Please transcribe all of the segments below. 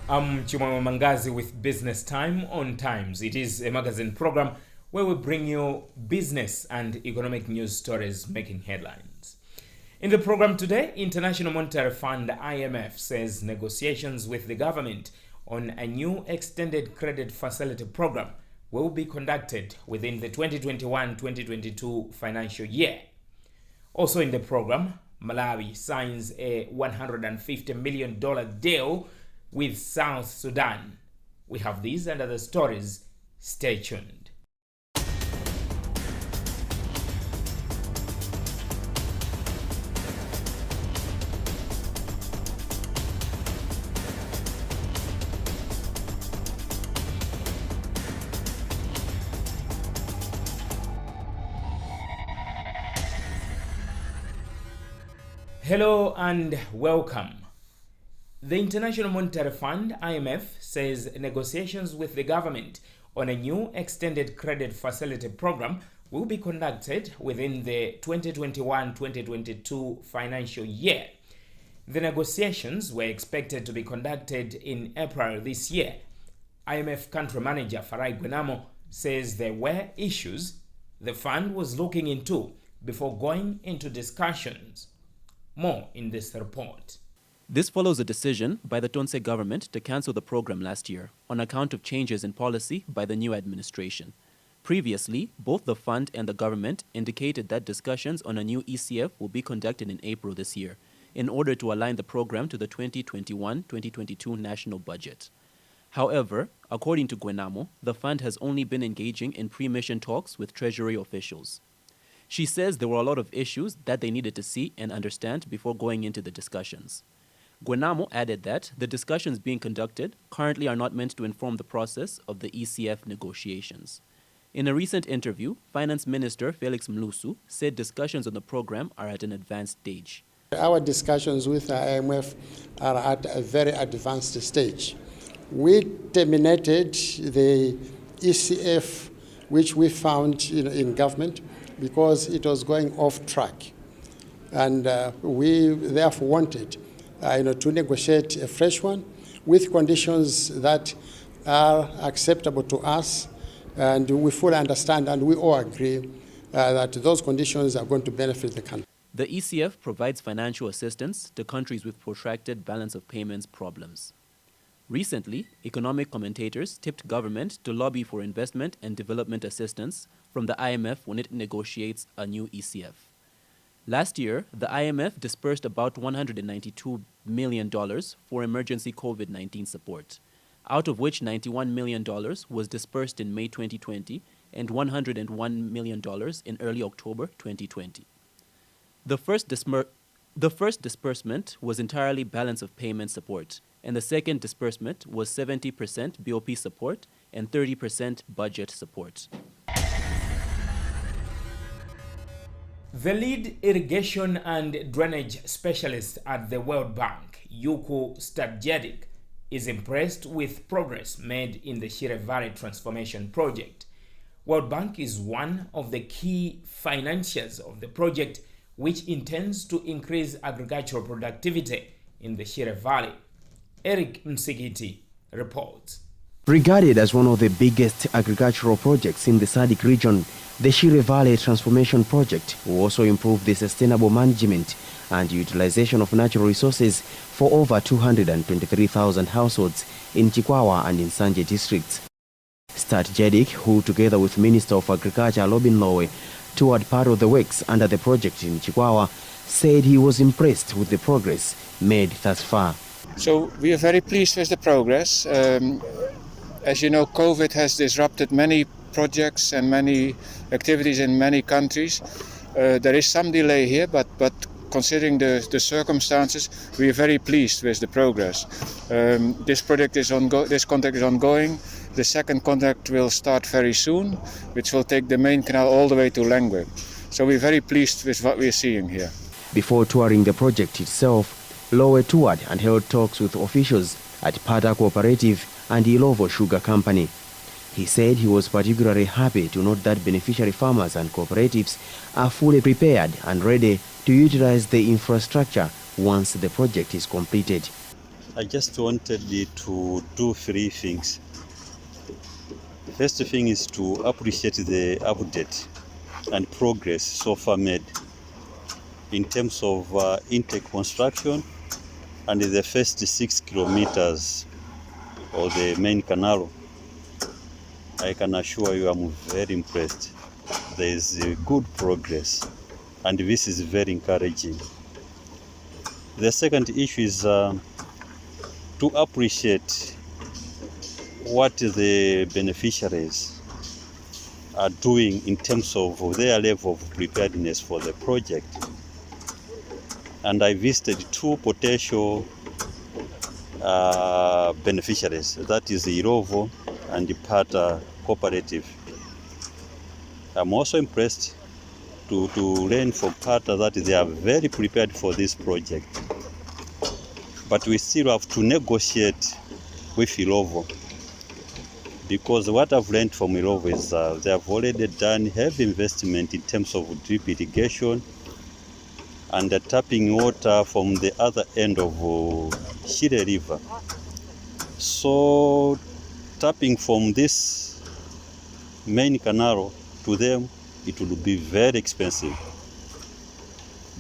I'm Chimama Mangazi with Business Time on Times. It is a magazine program where we bring you business and economic news stories making headlines. In the program today, International Monetary Fund IMF says negotiations with the government on a new extended credit facility program will be conducted within the 2021-2022 financial year. Also in the program, Malawi signs a $150 million deal with South Sudan. We have these and other stories. Stay tuned. Hello and welcome. The International Monetary Fund, IMF, says negotiations with the government on a new extended credit facility program will be conducted within the 2021-2022 financial year. The negotiations were expected to be conducted in April this year. IMF country manager Farai Gwenamo says there were issues the fund was looking into before going into discussions. More in this report. This follows a decision by the Tonse government to cancel the program last year on account of changes in policy by the new administration. Previously, both the fund and the government indicated that discussions on a new ECF will be conducted in April this year in order to align the program to the 2021-2022 national budget. However, according to Gwenamo, the fund has only been engaging in pre-mission talks with Treasury officials. She says there were a lot of issues that they needed to see and understand before going into the discussions. Gwenamo added that the discussions being conducted currently are not meant to inform the process of the ECF negotiations. In a recent interview, Finance Minister Felix Mlusu said discussions on the program are at an advanced stage. Our discussions with the IMF are at a very advanced stage. We terminated the ECF, which we found in government, because it was going off track. And we therefore wanted to negotiate a fresh one with conditions that are acceptable to us, and we fully understand and we all agree that those conditions are going to benefit the country. The ECF provides financial assistance to countries with protracted balance of payments problems. Recently, economic commentators tipped government to lobby for investment and development assistance from the IMF when it negotiates a new ECF. Last year, the IMF dispersed about $192 million for emergency COVID-19 support, out of which $91 million was dispersed in May 2020 and $101 million in early October 2020. The first disbursement was entirely balance of payment support, and the second disbursement was 70% BOP support and 30% budget support. The lead irrigation and drainage specialist at the World Bank, Yuku Stadjedic, is impressed with progress made in the Shire Valley Transformation Project. World Bank is one of the key financiers of the project, which intends to increase agricultural productivity in the Shire Valley. Eric Msigiti reports. Regarded as one of the biggest agricultural projects in the SADC region, the Shire Valley Transformation Project will also improve the sustainable management and utilization of natural resources for over 223,000 households in Chikwawa and in Sanje districts. Stadjedic, who together with Minister of Agriculture Robin Lowe toured part of the works under the project in Chikwawa, said he was impressed with the progress made thus far. So we are very pleased with the progress. As you know, COVID has disrupted many projects and many activities in many countries. There is some delay here, but considering the circumstances, we are very pleased with the progress. This project is this contract is ongoing. The second contract will start very soon, which will take the main canal all the way to Lengwe. So we're very pleased with what we're seeing here. Before touring the project itself, Lowe toured and held talks with officials at Pata Cooperative and Ilovo Sugar Company. He said he was particularly happy to note that beneficiary farmers and cooperatives are fully prepared and ready to utilize the infrastructure once the project is completed. I just wanted to do 3 things. First thing is to appreciate the update and progress so far made in terms of intake construction and the first 6 kilometers of the main canal. I can assure you I'm very impressed. There is good progress, and this is very encouraging. The second issue is to appreciate what the beneficiaries are doing in terms of their level of preparedness for the project. And I visited 2 potential beneficiaries, that is Irovo and the Pata Cooperative. I'm also impressed to learn from Pata that they are very prepared for this project. But we still have to negotiate with Irovo, because what I've learned from Irovo is they have already done heavy investment in terms of drip irrigation and tapping water from the other end of Shire River. So tapping from this main canal to them, it will be very expensive.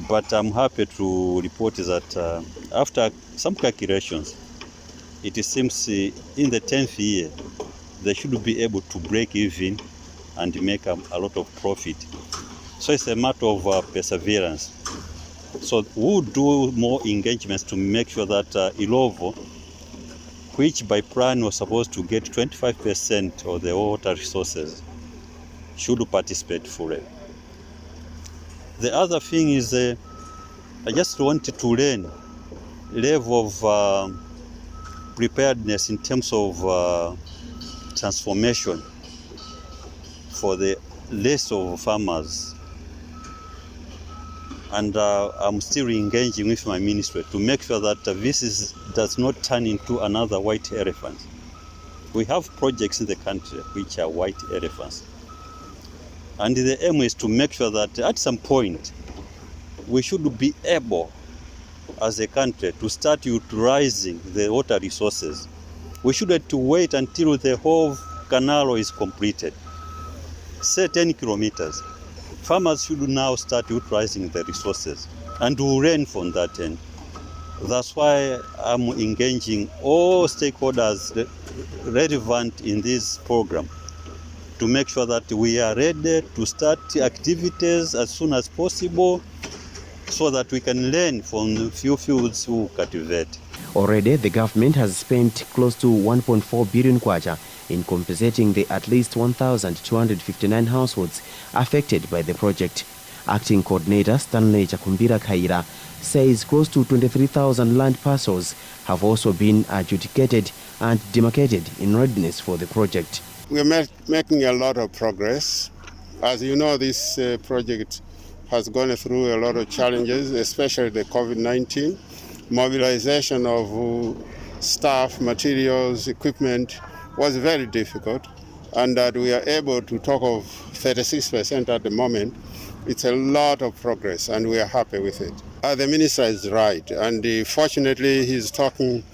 But I'm happy to report that after some calculations, it seems in the 10th year, they should be able to break even and make a lot of profit. So it's a matter of perseverance. So we'll do more engagements to make sure that Irovo, which by plan was supposed to get 25% of the water resources, should participate fully. The other thing is I just wanted to learn level of preparedness in terms of transformation for the list of farmers. And I'm still engaging with my ministry to make sure that this does not turn into another white elephant. We have projects in the country which are white elephants. And the aim is to make sure that at some point we should be able as a country to start utilizing the water resources. We shouldn't wait until the whole canal is completed. Say 10 kilometers. Farmers should now start utilizing the resources, and we'll learn from that end. That's why I'm engaging all stakeholders relevant in this program to make sure that we are ready to start activities as soon as possible so that we can learn from the few fields who cultivate. Already, the government has spent close to 1.4 billion kwacha in compensating the at least 1,259 households affected by the project. Acting Coordinator Stanley Chakumbira Kaira says close to 23,000 land parcels have also been adjudicated and demarcated in readiness for the project. We're making a lot of progress. As you know, this project has gone through a lot of challenges, especially the COVID-19. Mobilization of staff, materials, equipment was very difficult, and that we are able to talk of 36% at the moment. It's a lot of progress, and we are happy with it. The minister is right, and fortunately he's talking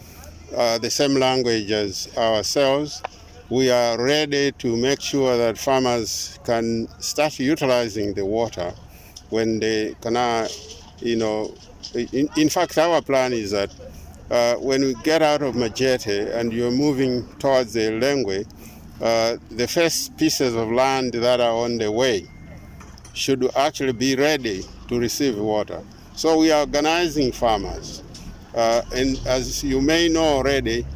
the same language as ourselves. We are ready to make sure that farmers can start utilizing the water when they can, in fact, our plan is that when we get out of Majete and you're moving towards the Lengwe, the first pieces of land that are on the way should actually be ready to receive water. So we are organizing farmers. And as you may know already,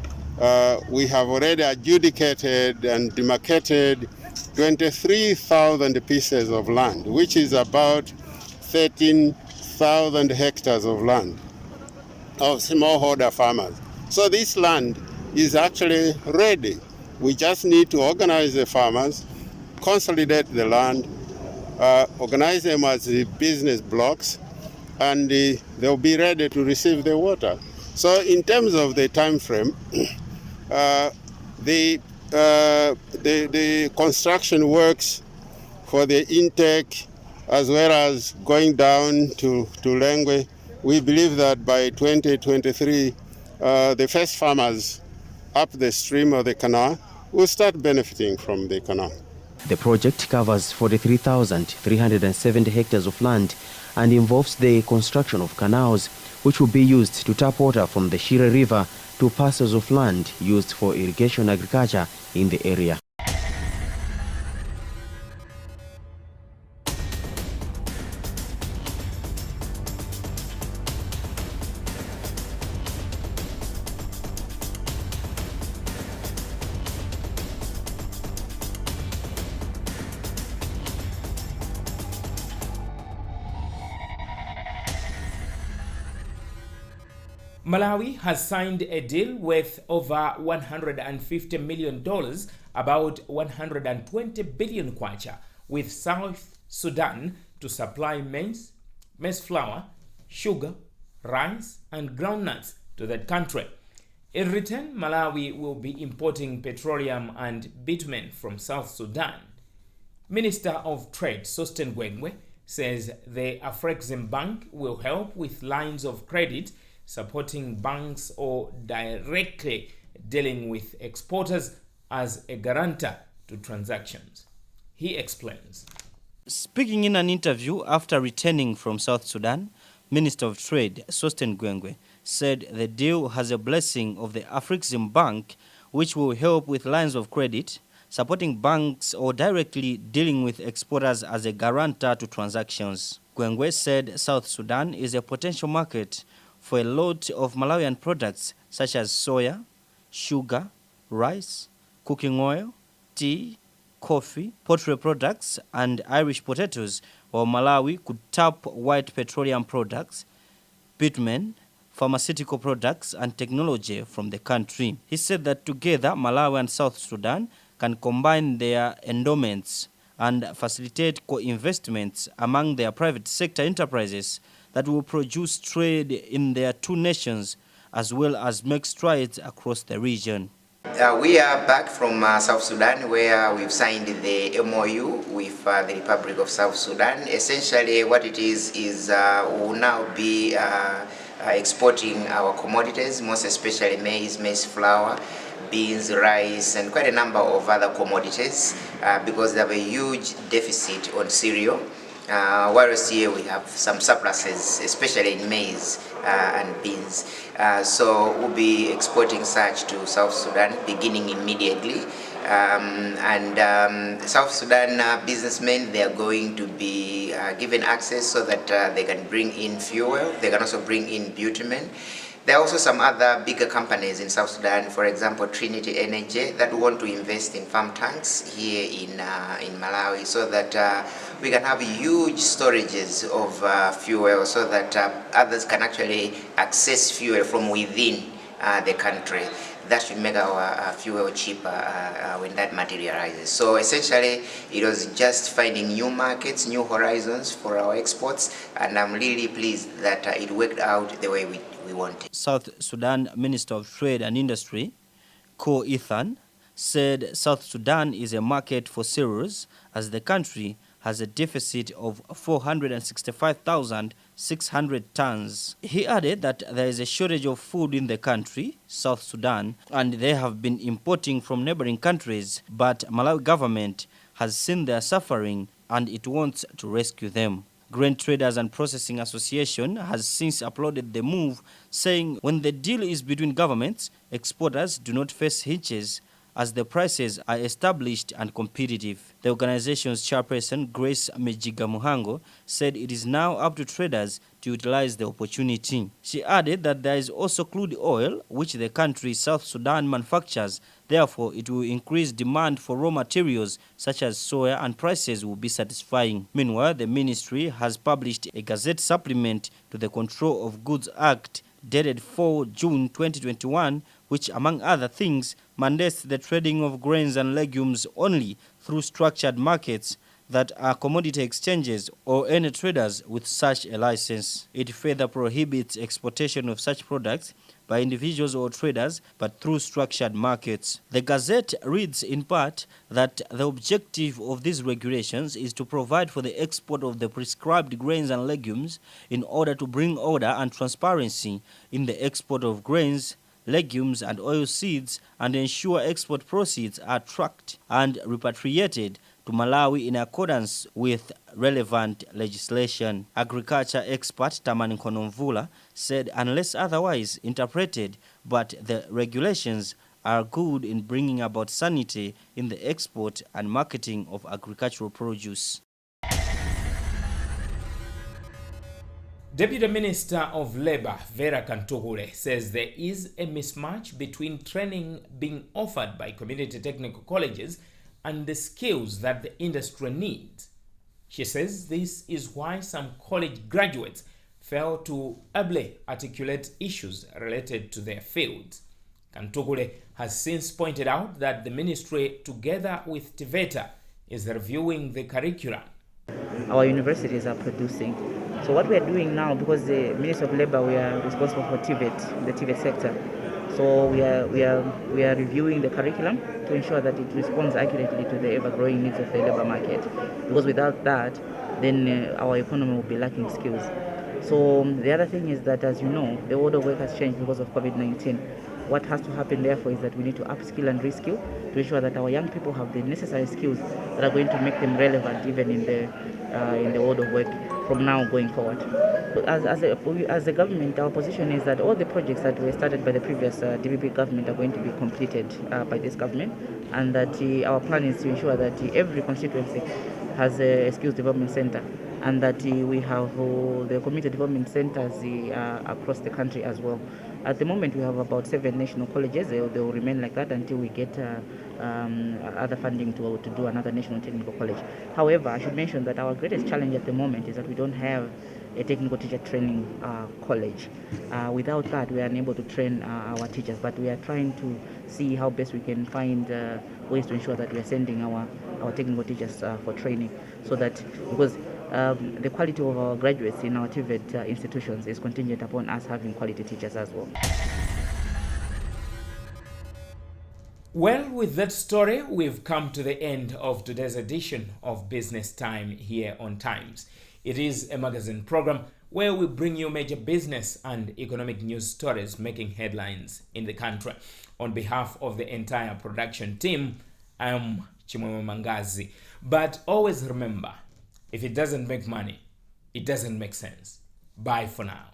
we have already adjudicated and demarcated 23,000 pieces of land, which is about 13,000 hectares of land of smallholder farmers. So this land is actually ready. We just need to organize the farmers, consolidate the land, organize them as business blocks, and they'll be ready to receive the water. So in terms of the time frame, the construction works for the intake as well as going down to Lengwe, we believe that by 2023 the first farmers up the stream of the canal will start benefiting from the canal. The project covers 43,370 hectares of land and involves the construction of canals which will be used to tap water from the Shire River to parcels of land used for irrigation agriculture in the area. Malawi has signed a deal worth over $150 million, about 120 billion kwacha, with South Sudan to supply maize flour, sugar, rice, and groundnuts to that country. In return, Malawi will be importing petroleum and bitumen from South Sudan. Minister of Trade Sosten Gwengwe says the Afreximbank will help with lines of credit, supporting banks or directly dealing with exporters as a guarantor to transactions. He explains. Speaking in an interview after returning from South Sudan, Minister of Trade Sosten Gwengwe said the deal has a blessing of the Afreximbank, which will help with lines of credit, supporting banks or directly dealing with exporters as a guarantor to transactions. Gwengwe said South Sudan is a potential market for a lot of Malawian products such as soya, sugar, rice, cooking oil, tea, coffee, poultry products, and Irish potatoes, while Malawi could tap white petroleum products, bitumen, pharmaceutical products, and technology from the country. He said that together Malawi and South Sudan can combine their endowments and facilitate co-investments among their private sector enterprises that will produce trade in their two nations, as well as make strides across the region. We are back from South Sudan, where we've signed the MOU with the Republic of South Sudan. Essentially what it is we'll now be exporting our commodities, most especially maize flour, beans, rice, and quite a number of other commodities because they have a huge deficit on cereal. Whereas here we have some surpluses, especially in maize and beans. So we'll be exporting such to South Sudan beginning immediately. South Sudan businessmen, they are going to be given access so that they can bring in fuel. They can also bring in bitumen. There are also some other bigger companies in South Sudan, for example, Trinity Energy, that want to invest in farm tanks here in Malawi, so that we can have huge storages of fuel, so that others can actually access fuel from within the country. That should make our fuel cheaper when that materializes. So essentially, it was just finding new markets, new horizons for our exports, and I'm really pleased that it worked out the way we wanted. South Sudan Minister of Trade and Industry, Ko Ethan, said South Sudan is a market for cereals as the country has a deficit of 465,600 tons. He added that there is a shortage of food in the country, South Sudan, and they have been importing from neighboring countries, but Malawi government has seen their suffering and it wants to rescue them. Grain Traders and Processing Association has since applauded the move, saying when the deal is between governments, exporters do not face hitches as the prices are established and competitive. The organization's chairperson, Grace Mejiga Muhango, said it is now up to traders to utilize the opportunity. She added that there is also crude oil, which the country South Sudan manufactures. Therefore, it will increase demand for raw materials such as soya, and prices will be satisfying. Meanwhile, the ministry has published a Gazette supplement to the Control of Goods Act dated 4 June 2021, which, among other things, mandates the trading of grains and legumes only through structured markets that are commodity exchanges or any traders with such a license. It further prohibits exportation of such products by individuals or traders, but through structured markets. The Gazette reads in part that the objective of these regulations is to provide for the export of the prescribed grains and legumes in order to bring order and transparency in the export of grains legumes and oil seeds and ensure export proceeds are tracked and repatriated to Malawi in accordance with relevant legislation. Agriculture expert Tamani Nkonomvula said unless otherwise interpreted, but the regulations are good in bringing about sanity in the export and marketing of agricultural produce. Deputy Minister of Labour Vera Kantugule says there is a mismatch between training being offered by community technical colleges and the skills that the industry needs. She says this is why some college graduates fail to ably articulate issues related to their fields. Kantugule has since pointed out that the ministry, together with TVETA, is reviewing the curriculum. Our universities are producing. So what we are doing now, because the Ministry of Labour, we are responsible for TVET, the TVET sector. So we are reviewing the curriculum to ensure that it responds accurately to the ever-growing needs of the labour market. Because without that, then our economy will be lacking skills. So the other thing is that, as you know, the world of work has changed because of COVID-19. What has to happen, therefore, is that we need to upskill and reskill to ensure that our young people have the necessary skills that are going to make them relevant even in the world of work from now going forward. As a government, our position is that all the projects that were started by the previous DPP government are going to be completed by this government, and that our plan is to ensure that every constituency has a skills development center, and that we have the community development centers across the country as well. At the moment, we have about 7 national colleges. They will remain like that until we get other funding to do another national technical college. However, I should mention that our greatest challenge at the moment is that we don't have a technical teacher training college. Without that, we are unable to train our teachers, but we are trying to see how best we can find ways to ensure that we are sending our technical teachers for training, so that, because the quality of our graduates in our TVET institutions is contingent upon us having quality teachers as well. Well, with that story, we've come to the end of today's edition of Business Time here on Times. It is a magazine program where we bring you major business and economic news stories making headlines in the country. On behalf of the entire production team, I'm Chimwemwe Mangazi. But always remember, if it doesn't make money, it doesn't make sense. Bye for now.